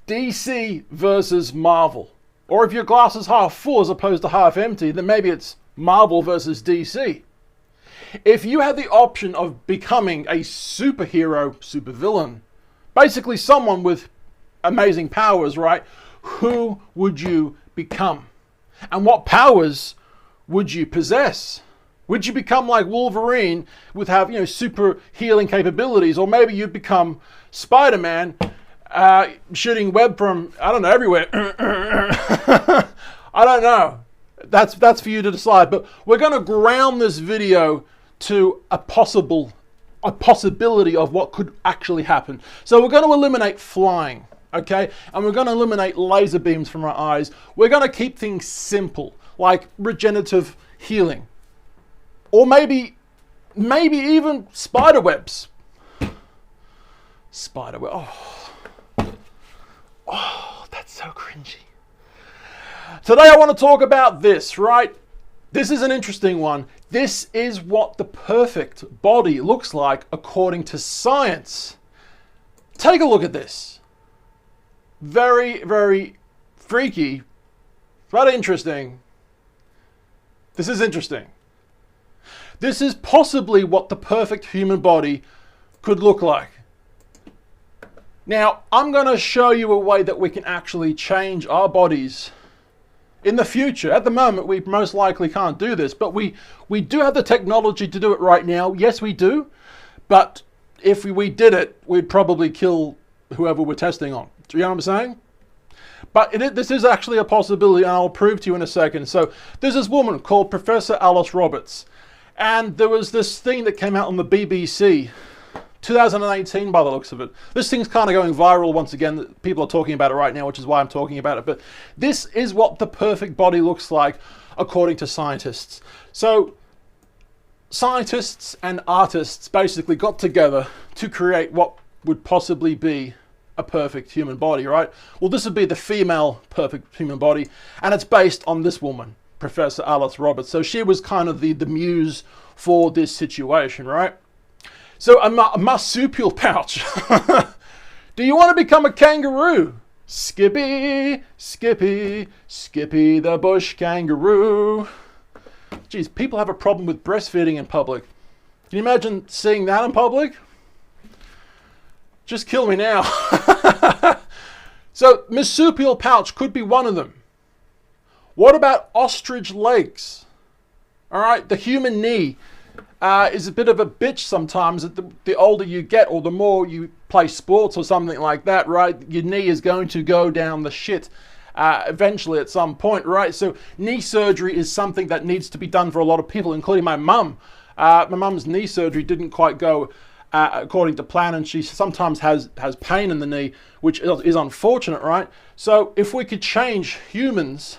DC versus Marvel. Or if your glass is half full as opposed to half empty, then maybe it's Marvel versus DC. If you had the option of becoming a superhero, supervillain, basically someone with amazing powers, right? Who would you become? And what powers would you possess? Would you become like Wolverine with super healing capabilities? Or maybe you'd become Spider-Man, shooting web from, I don't know, everywhere. I don't know. That's for you to decide. But we're going to ground this video to a possibility of what could actually happen. So we're going to eliminate flying, okay? And we're going to eliminate laser beams from our eyes. We're going to keep things simple, like regenerative healing. Or maybe even spider webs. Spider web. Oh, that's so cringy. Today I want to talk about this, right? This is an interesting one. This is what the perfect body looks like according to science. Take a look at this. Very, very freaky, but interesting. This is interesting. This is possibly what the perfect human body could look like. Now, I'm going to show you a way that we can actually change our bodies in the future. At the moment, we most likely can't do this, but we do have the technology to do it right now. Yes, we do. But if we did it, we'd probably kill whoever we're testing on. Do you know what I'm saying? But this is actually a possibility, and I'll prove to you in a second. So there's this woman called Professor Alice Roberts. And there was this thing that came out on the BBC, 2018 by the looks of it. This thing's kind of going viral once again. People are talking about it right now, which is why I'm talking about it. But this is what the perfect body looks like according to scientists. So scientists and artists basically got together to create what would possibly be a perfect human body, right? Well, this would be the female perfect human body, and it's based on this woman, Professor Alice Roberts. So she was kind of the muse for this situation, right? So a marsupial pouch. Do you want to become a kangaroo? Skippy, Skippy, Skippy the bush kangaroo. Geez, people have a problem with breastfeeding in public. Can you imagine seeing that in public? Just kill me now. So marsupial pouch could be one of them. What about ostrich legs? All right, the human knee is a bit of a bitch sometimes. The older you get, or the more you play sports or something like that, right? Your knee is going to go down the shit eventually at some point, right? So knee surgery is something that needs to be done for a lot of people, including my mum. My mum's knee surgery didn't quite go according to plan, and she sometimes has pain in the knee, which is unfortunate, right? So if we could change humans,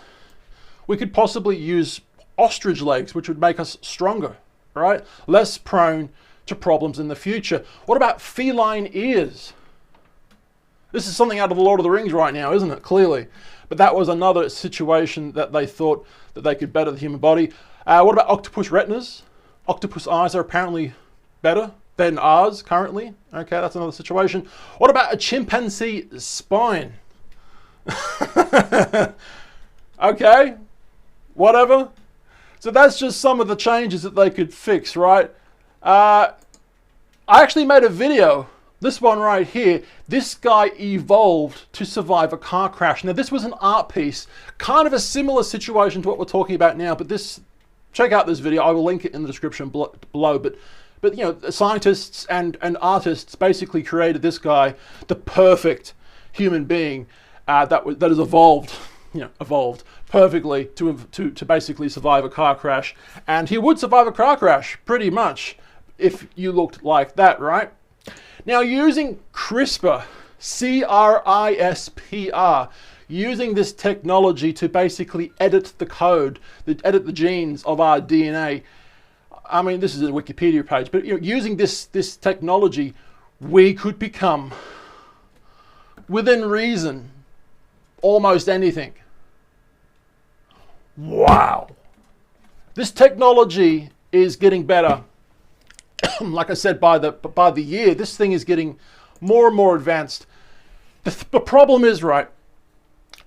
we could possibly use ostrich legs, which would make us stronger, right? Less prone to problems in the future. What about feline ears? This is something out of the Lord of the Rings right now, isn't it? Clearly. But that was another situation that they thought that they could better the human body. What about octopus retinas? Octopus eyes are apparently better than ours currently. Okay, that's another situation. What about a chimpanzee spine? Okay, whatever. So that's just some of the changes that they could fix, right? I actually made a video, this one right here. This guy evolved to survive a car crash. Now this was an art piece, kind of a similar situation to what we're talking about now, but check out this video. I will link it in the description below. But you know, scientists and artists basically created this guy, the perfect human being that has evolved perfectly to basically survive a car crash. And he would survive a car crash pretty much if you looked like that, right? Now, using CRISPR, CRISPR, using this technology to basically edit the code, edit the genes of our DNA. I mean, this is a Wikipedia page, but using this technology, we could become, within reason, almost anything. Wow. This technology is getting better. Like I said, by the year, this thing is getting more and more advanced. The problem is, right,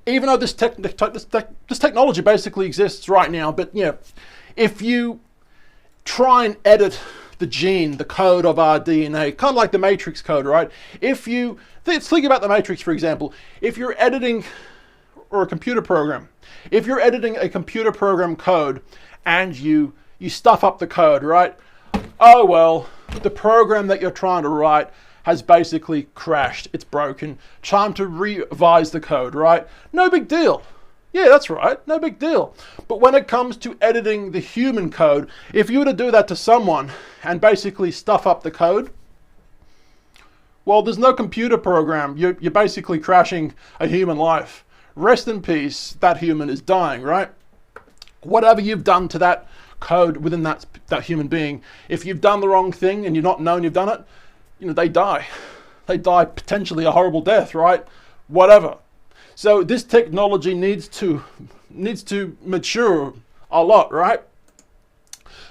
even though this technology basically exists right now, but if you try and edit the gene, the code of our DNA, kind of like the Matrix code, right? Let's think about the Matrix, for example. If you're editing, or a computer program, if you're editing a computer program code and you stuff up the code, right? Oh well, the program that you're trying to write has basically crashed. It's broken. Time to revise the code, right? No big deal. Yeah, that's right. No big deal. But when it comes to editing the human code, if you were to do that to someone and basically stuff up the code, well, there's no computer program. You're basically crashing a human life. Rest in peace. That human is dying, right? Whatever you've done to that code within that human being, if you've done the wrong thing and you've not known you've done it, they die. They die potentially a horrible death, right? Whatever. So this technology needs to mature a lot, right?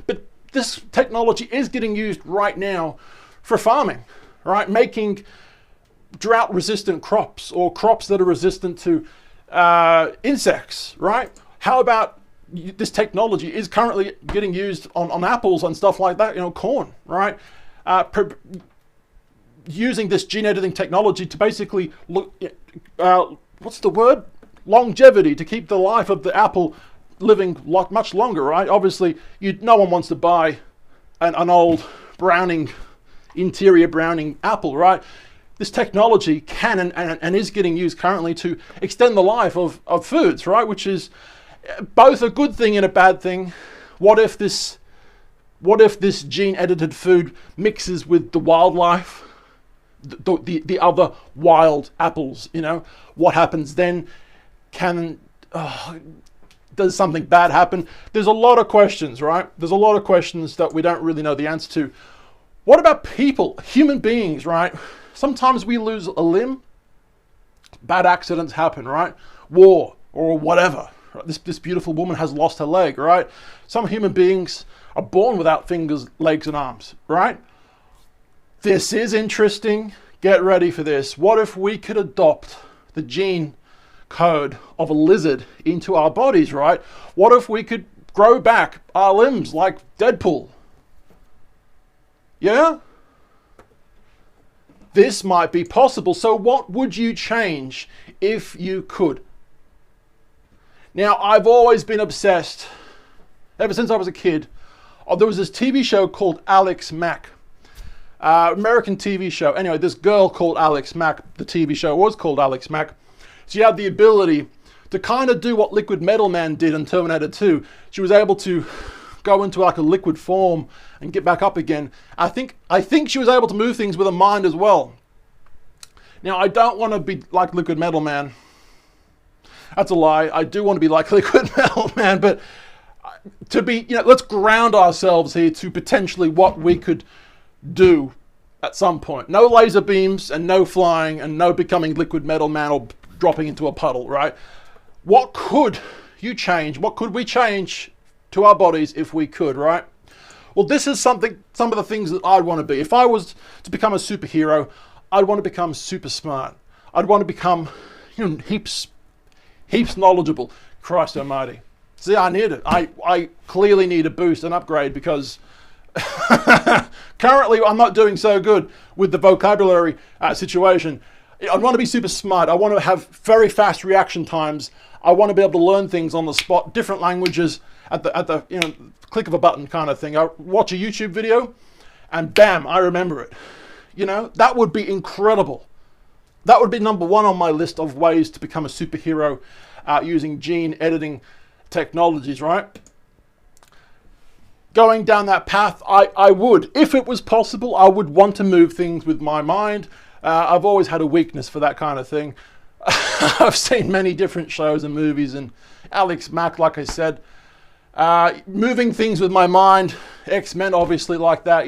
But this technology is getting used right now for farming, right? Making drought-resistant crops, or crops that are resistant to insects, right? How about this technology is currently getting used on apples and stuff like that, corn, right? Using this gene editing technology to basically what's the word? Longevity, to keep the life of the apple living much longer, right? Obviously, no one wants to buy an old interior browning apple, right? This technology can and is getting used currently to extend the life of foods, right? Which is both a good thing and a bad thing. What if this gene edited food mixes with the wildlife? The other wild apples, what happens then? Does something bad happen? There's a lot of questions, right? There's a lot of questions that we don't really know the answer to. What about people, human beings, right? Sometimes we lose a limb. Bad accidents happen, right? War or whatever. Right? This beautiful woman has lost her leg, right? Some human beings are born without fingers, legs, and arms, right? This is interesting. Get ready for this. What if we could adopt the gene code of a lizard into our bodies, right? What if we could grow back our limbs like Deadpool? Yeah? This might be possible. So what would you change if you could? Now, I've always been obsessed, ever since I was a kid. There was this TV show called Alex Mack. American TV show. Anyway, this girl called Alex Mack, the TV show was called Alex Mack. She had the ability to kind of do what Liquid Metal Man did in Terminator 2. She was able to go into like a liquid form and get back up again. I think she was able to move things with her mind as well. Now, I don't want to be like Liquid Metal Man. That's a lie. I do want to be like Liquid Metal Man, but to be, let's ground ourselves here to potentially what we could do at some point. No laser beams and no flying and no becoming Liquid Metal Man or dropping into a puddle, right? What could you change? What could we change to our bodies if we could, right? Well, this is some of the things that I'd want to be. If I was to become a superhero, I'd want to become super smart. I'd want to become heaps knowledgeable. Christ almighty. See, I need it. I clearly need a boost and upgrade because currently I'm not doing so good with the vocabulary situation. I want to be super smart. I want to have very fast reaction times. I want to be able to learn things on the spot, different languages at the click of a button kind of thing. I watch a YouTube video and bam, I remember it. That would be incredible. That would be number one on my list of ways to become a superhero using gene editing technologies, right? Going down that path, I would, if it was possible, I would want to move things with my mind. I've always had a weakness for that kind of thing. I've seen many different shows and movies, and Alex Mack, like I said, moving things with my mind, X-Men obviously like that,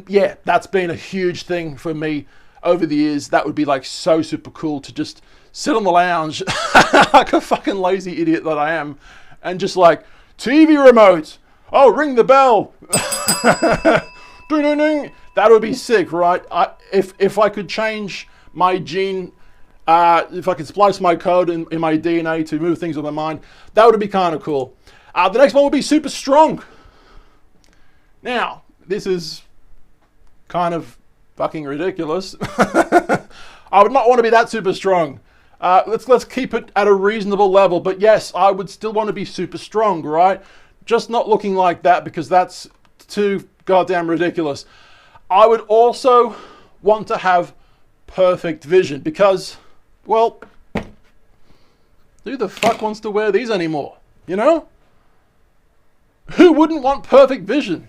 yeah, that's been a huge thing for me over the years. That would be like so super cool to just sit on the lounge like a fucking lazy idiot that I am and just like, TV remote, oh, ring the bell. Ding, ding, ding. That would be sick, right? If I could change my gene If I could splice my code in my DNA to move things with my mind, that would be kind of cool. The next one would be super strong. Now, this is kind of fucking ridiculous. I would not want to be that super strong. Let's keep it at a reasonable level. But yes, I would still want to be super strong, right? Just not looking like that, because that's too goddamn ridiculous. I would also want to have perfect vision, because, well, who the fuck wants to wear these anymore? You know? Who wouldn't want perfect vision?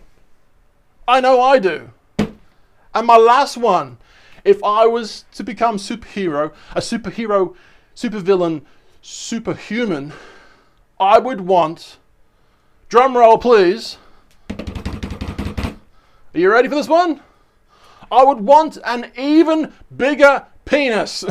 I know I do. And my last one, if I was to become superhero, supervillain, superhuman, I would want, drum roll please, are you ready for this one? I would want an even bigger penis.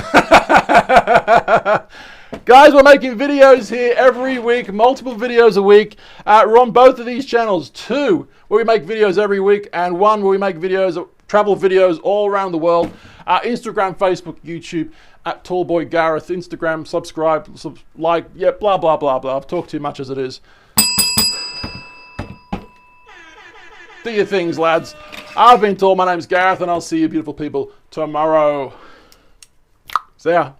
Guys, we're making videos here every week, multiple videos a week. We're on both of these channels, two where we make videos every week, and one where we make videos, travel videos all around the world. Instagram, Facebook, YouTube, at Tallboy Gareth. Instagram, subscribe, like, yeah, blah, blah, blah, blah. I've talked too much as it is. Do your things, lads. I've been Tall, my name's Gareth, and I'll see you beautiful people tomorrow. See ya.